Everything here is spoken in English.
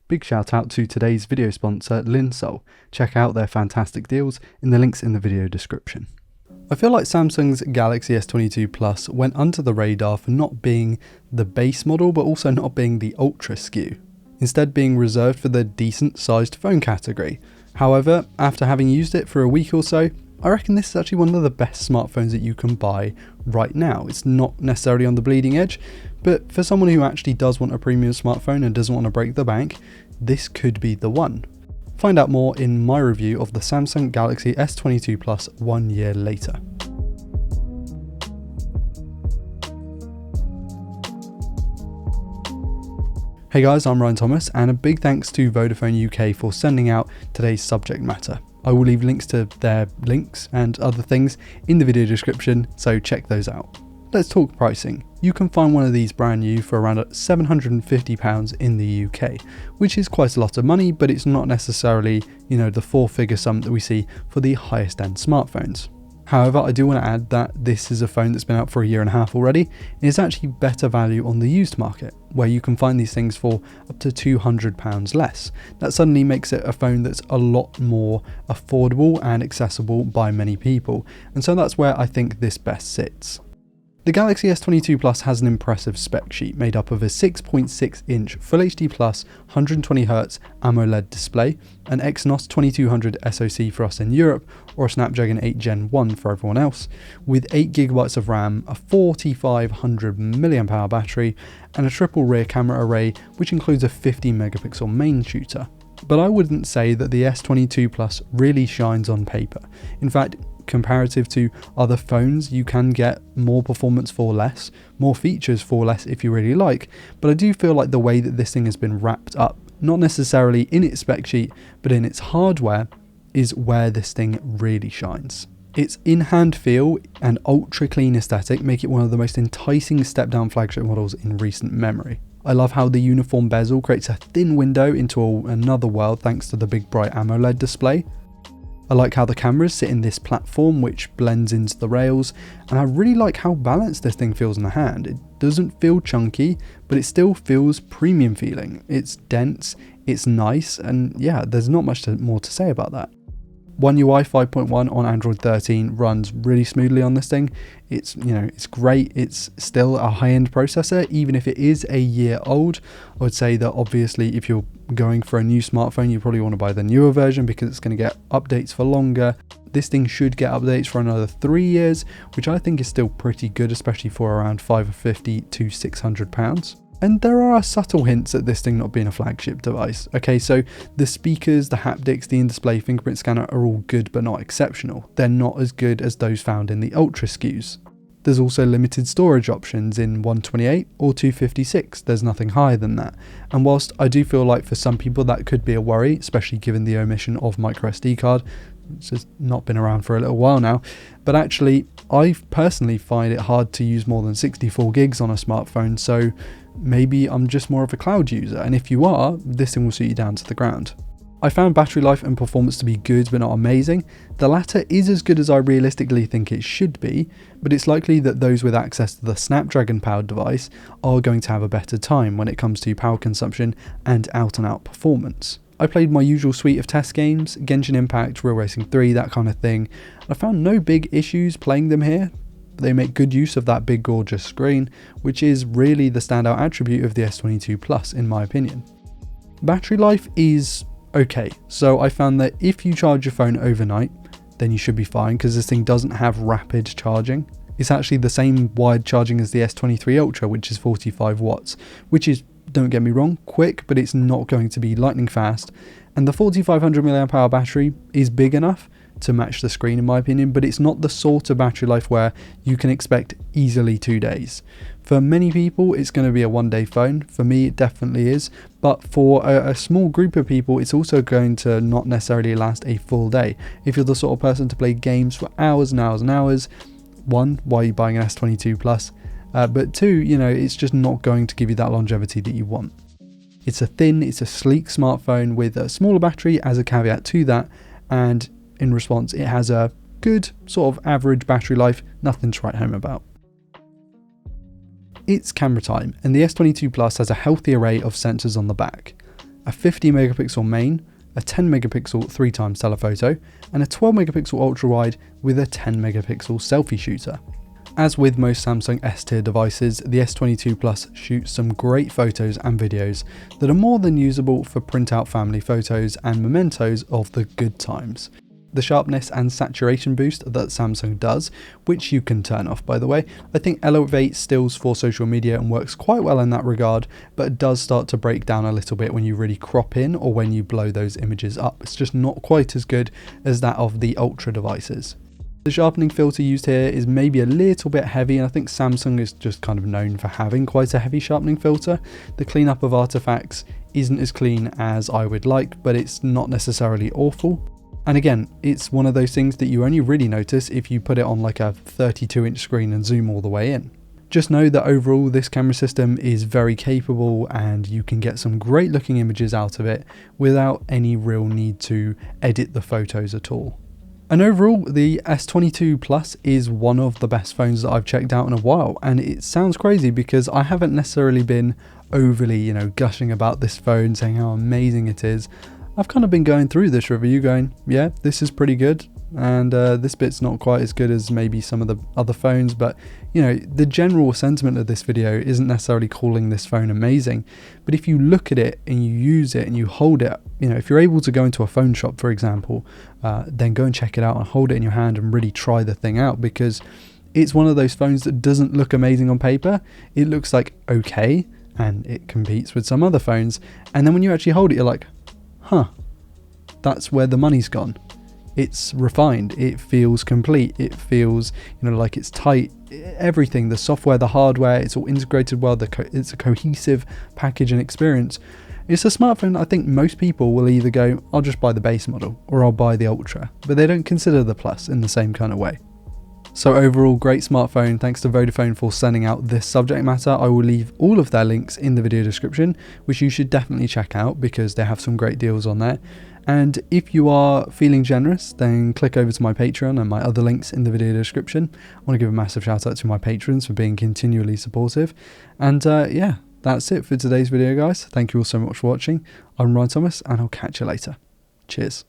Big shout out to today's video sponsor, Linsoul. Check out their fantastic deals in the links in the video description. I feel like Samsung's Galaxy S22 Plus went under the radar for not being the base model, but also not being the ultra SKU, instead being reserved for the decent sized phone category. However, after having used it for a week or so, I reckon this is actually one of the best smartphones that you can buy right now. It's not necessarily on the bleeding edge, but for someone who actually does want a premium smartphone and doesn't want to break the bank, this could be the one. Find out more in my review of the Samsung Galaxy S22 Plus 1 year later. Hey guys, I'm Ryan Thomas, and a big thanks to Vodafone UK for sending out today's subject matter. I will leave links to their links and other things in the video description, so check those out. Let's talk pricing. You can find one of these brand new for around £750 in the UK, which is quite a lot of money, but it's not necessarily, the four-figure sum that we see for the highest end smartphones. However, I do want to add that this is a phone that's been out for a year and a half already, and is actually better value on the used market, where you can find these things for up to £200 less. That suddenly makes it a phone that's a lot more affordable and accessible by many people, and so that's where I think this best sits. The Galaxy S22 Plus has an impressive spec sheet made up of a 6.6-inch Full HD Plus 120Hz AMOLED display, an Exynos 2200 SoC for us in Europe, or a Snapdragon 8 Gen 1 for everyone else, with 8GB of RAM, a 4500 mAh battery, and a triple rear camera array which includes a 50MP main shooter. But I wouldn't say that the S22 Plus really shines on paper. In fact, comparative to other phones, you can get more performance for less, more features for less if you really like, but I do feel like the way that this thing has been wrapped up, not necessarily in its spec sheet, but in its hardware, is where this thing really shines. Its in-hand feel and ultra clean aesthetic make it one of the most enticing step-down flagship models in recent memory. I love how the uniform bezel creates a thin window into another world thanks to the big bright AMOLED display. I like how the cameras sit in this platform which blends into the rails, and I really like how balanced this thing feels in the hand. It doesn't feel chunky, but it still feels premium feeling. It's dense, it's nice, and yeah, there's not much more to say about that. One UI 5.1 on Android 13 runs really smoothly on this thing. It's great. It's still a high-end processor, even if it is a year old. I would say that obviously if you're going for a new smartphone, you probably want to buy the newer version because it's going to get updates for longer. This thing should get updates for another 3 years, which I think is still pretty good, especially for around £550 to £600. And there are subtle hints at this thing not being a flagship device. Okay, so the speakers, the haptics, the in-display fingerprint scanner are all good but not exceptional. They're not as good as those found in the Ultra SKUs. There's also limited storage options in 128 or 256, there's nothing higher than that. And whilst I do feel like for some people that could be a worry, especially given the omission of microSD card, which has not been around for a little while now, but actually I personally find it hard to use more than 64 gigs on a smartphone, so maybe I'm just more of a cloud user, and if you are, this thing will suit you down to the ground. I found battery life and performance to be good but not amazing. The latter is as good as I realistically think it should be, but it's likely that those with access to the Snapdragon powered device are going to have a better time when it comes to power consumption and out and out performance. I played my usual suite of test games, Genshin Impact, Real Racing 3, that kind of thing. I found no big issues playing them here. They make good use of that big gorgeous screen, which is really the standout attribute of the S22 Plus in my opinion. Battery life is okay, so I found that if you charge your phone overnight, then you should be fine because this thing doesn't have rapid charging. It's actually the same wired charging as the S23 Ultra, which is 45 watts, which is, don't get me wrong, quick, but it's not going to be lightning fast. And the 4500 mAh battery is big enough to match the screen in my opinion, but it's not the sort of battery life where you can expect easily 2 days. For many people it's going to be a 1-day phone. For me it definitely is, but for a small group of people it's also going to not necessarily last a full day. If you're the sort of person to play games for hours and hours and hours, one, why are you buying an S22 Plus? But two, it's just not going to give you that longevity that you want. It's a sleek smartphone with a smaller battery as a caveat to that, and in response it has a good sort of average battery life, nothing to write home about. It's camera time, and the S22 Plus has a healthy array of sensors on the back. a 50 megapixel main, a 10 megapixel 3x telephoto, and a 12 megapixel ultra wide with a 10 megapixel selfie shooter. As with most Samsung S-tier devices, the S22 Plus shoots some great photos and videos that are more than usable for printout family photos and mementos of the good times. The sharpness and saturation boost that Samsung does, which you can turn off by the way, I think elevates stills for social media and works quite well in that regard, but it does start to break down a little bit when you really crop in or when you blow those images up. It's just not quite as good as that of the Ultra devices. The sharpening filter used here is maybe a little bit heavy, and I think Samsung is just kind of known for having quite a heavy sharpening filter. The cleanup of artifacts isn't as clean as I would like, but it's not necessarily awful. And again, it's one of those things that you only really notice if you put it on like a 32-inch screen and zoom all the way in. Just know that overall this camera system is very capable and you can get some great looking images out of it without any real need to edit the photos at all. And overall, the S22 Plus is one of the best phones that I've checked out in a while, and it sounds crazy because I haven't necessarily been overly, gushing about this phone, saying how amazing it is. I've kind of been going through this review going, yeah, this is pretty good, and this bit's not quite as good as maybe some of the other phones, but the general sentiment of this video isn't necessarily calling this phone amazing. But if you look at it and you use it and you hold it, if you're able to go into a phone shop, for example, then go and check it out and hold it in your hand and really try the thing out, because it's one of those phones that doesn't look amazing on paper. It looks like okay, and it competes with some other phones, and then when you actually hold it, you're like, huh, that's where the money's gone. It's refined, it feels complete, it feels like it's tight, everything, the software, the hardware, it's all integrated well, it's a cohesive package and experience. It's a smartphone I think most people will either go, I'll just buy the base model, or I'll buy the Ultra, but they don't consider the Plus in the same kind of way. So overall, great smartphone. Thanks to Vodafone for sending out this subject matter. I will leave all of their links in the video description, which you should definitely check out because they have some great deals on there. And if you are feeling generous, then click over to my Patreon and my other links in the video description. I want to give a massive shout out to my patrons for being continually supportive. And yeah, that's it for today's video, guys. Thank you all so much for watching. I'm Ryan Thomas, and I'll catch you later. Cheers.